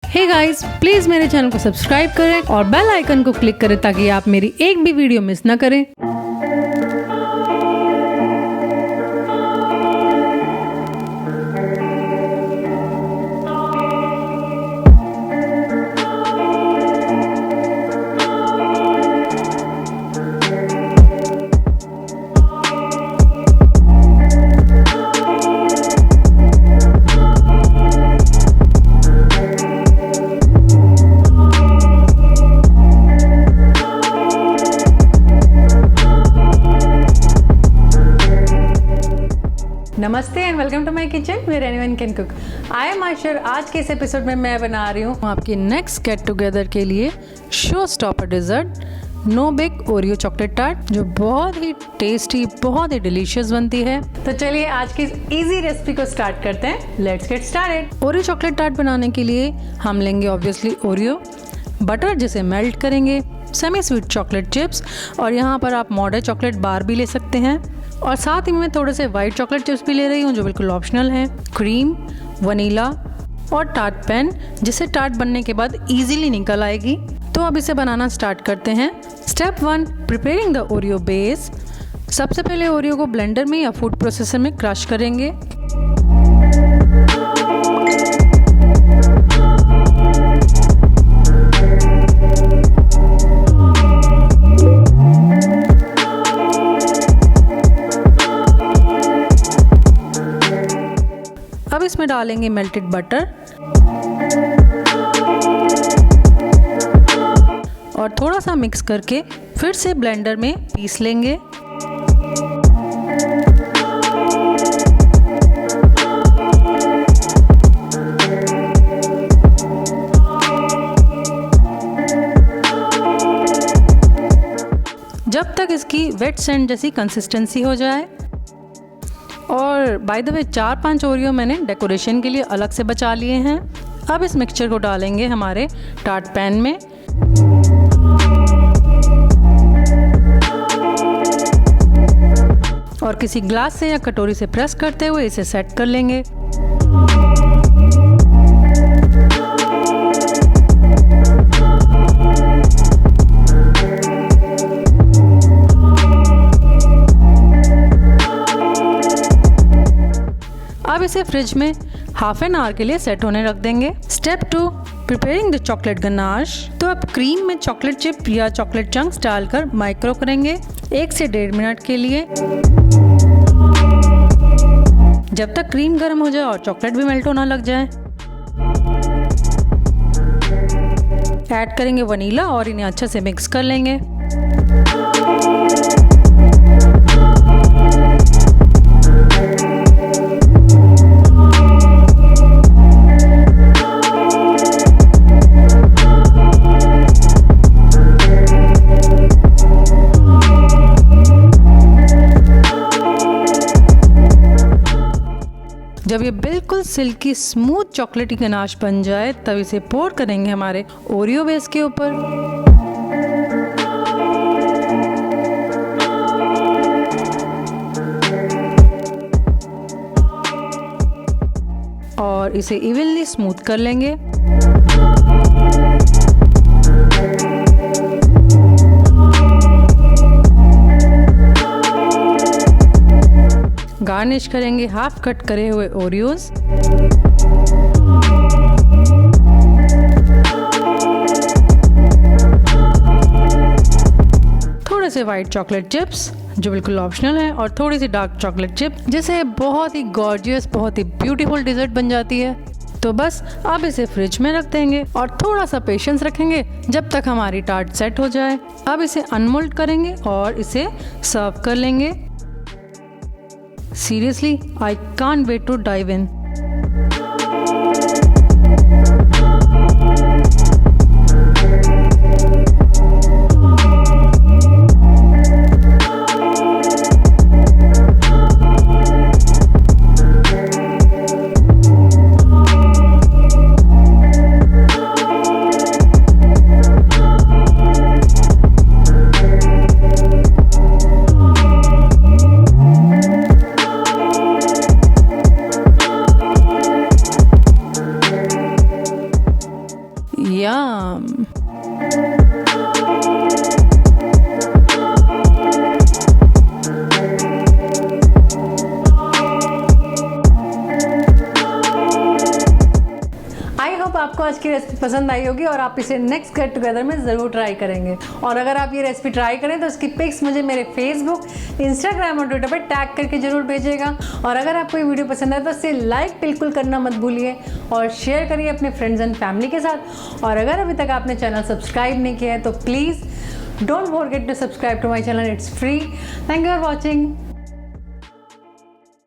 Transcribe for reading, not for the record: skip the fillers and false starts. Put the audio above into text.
Hey guys, please मेरे channel को subscribe करें और बेल आइकन को क्लिक करें ताकि आप मेरी एक भी वीडियो मिस ना करें। नमस्ते and welcome to my kitchen where anyone can cook. I am Aishar. आज के इस एपिसोड में मैं बना रही हूँ आपके नेक्स्ट गेट टुगेदर के लिए show stopper dessert no bake Oreo chocolate tart, जो बहुत ही टेस्टी, बहुत ही डिलीशियस बनती है। तो चलिए आज की इजी रेसिपी को स्टार्ट करते हैं। Let's get started. Oreo chocolate tart बनाने के लिए हम लेंगे ऑब्वियसली ओरियो, बटर जिसे मेल्ट करेंगे, सेमी स्वीट चॉकलेट चिप्स, और यहाँ पर आप मॉडर्न चॉकलेट बार भी ले सकते हैं, और साथ ही मैं थोड़े से वाइट चॉकलेट चिप्स भी ले रही हूँ जो बिल्कुल ऑप्शनल है, क्रीम, वनीला और टार्ट पेन जिसे टार्ट बनने के बाद इजीली निकल आएगी। तो अब इसे बनाना स्टार्ट करते हैं। Step 1, preparing the Oreo base. सबसे पहले ओरियो को ब्लेंडर में या फूड प्रोसेसर में क्रश करेंगे। अब इसमें डालेंगे मेल्टेड बटर और थोड़ा सा मिक्स करके फिर से ब्लेंडर में पीस लेंगे। जब तक इसकी वेट सैंड जैसी कंसिस्टेंसी हो जाए। और बाय द वे 4-5 ओरियो मैंने डेकोरेशन के लिए अलग से बचा लिए हैं। अब इस मिक्सचर को डालेंगे हमारे टार्ट पैन में। और किसी ग्लास से या कटोरी से प्रेस करते हुए इसे सेट कर लेंगे। अब इसे फ्रिज में हाफ एन आवर के लिए सेट होने रख देंगे। Step 2, preparing the chocolate ganache. तो अब क्रीम में चॉकलेट चिप या चॉकलेट चंक्स डालकर माइक्रो करेंगे 1 से 1.5 मिनट के लिए, जब तक क्रीम गर्म हो जाए और चॉकलेट भी मेल्ट होना लग जाए। ऐड करेंगे वनीला और इन्हें अच्छे से मिक्स कर लेंगे। जब ये बिल्कुल सिल्की स्मूथ चॉकलेटी गनाश बन जाए तब इसे पोर करेंगे हमारे ओरियो बेस के ऊपर। और इसे इवनली स्मूथ कर लेंगे। गार्निश करेंगे हाफ कट करे हुए ओरियोज। थोड़े से वाइट चॉकलेट चिप्स जो बिल्कुल ऑप्शनल है, और थोड़ी सी डार्क चॉकलेट चिप जिससे बहुत ही गॉर्जियस, बहुत ही ब्यूटीफुल डिजर्ट बन जाती है। तो बस अब इसे फ्रिज में रख देंगे और थोड़ा सा पेशेंस रखेंगे जब तक हमारी टार्ट सेट हो जाए। अब इसे अनमोल्ड करेंगे और इसे सर्व कर लेंगे। Seriously, I can't wait to dive in. Yum. I hope आपको आज की रेसिपी पसंद आई होगी और आप इसे नेक्स्ट गेट टुगेदर में ज़रूर ट्राई करेंगे। और अगर आप ये रेसिपी ट्राई करें तो इसकी पिक्स मुझे मेरे फेसबुक, इंस्टाग्राम और ट्विटर पर टैग करके ज़रूर भेजिएगा। और अगर आपको ये वीडियो पसंद आए तो इसे लाइक बिल्कुल करना मत भूलिए और शेयर करिए अपने फ्रेंड्स एंड फैमिली के साथ। और अगर अभी तक आपने चैनल सब्सक्राइब नहीं किया है तो please don't forget to subscribe to my channel, it's free. Thank you for watching.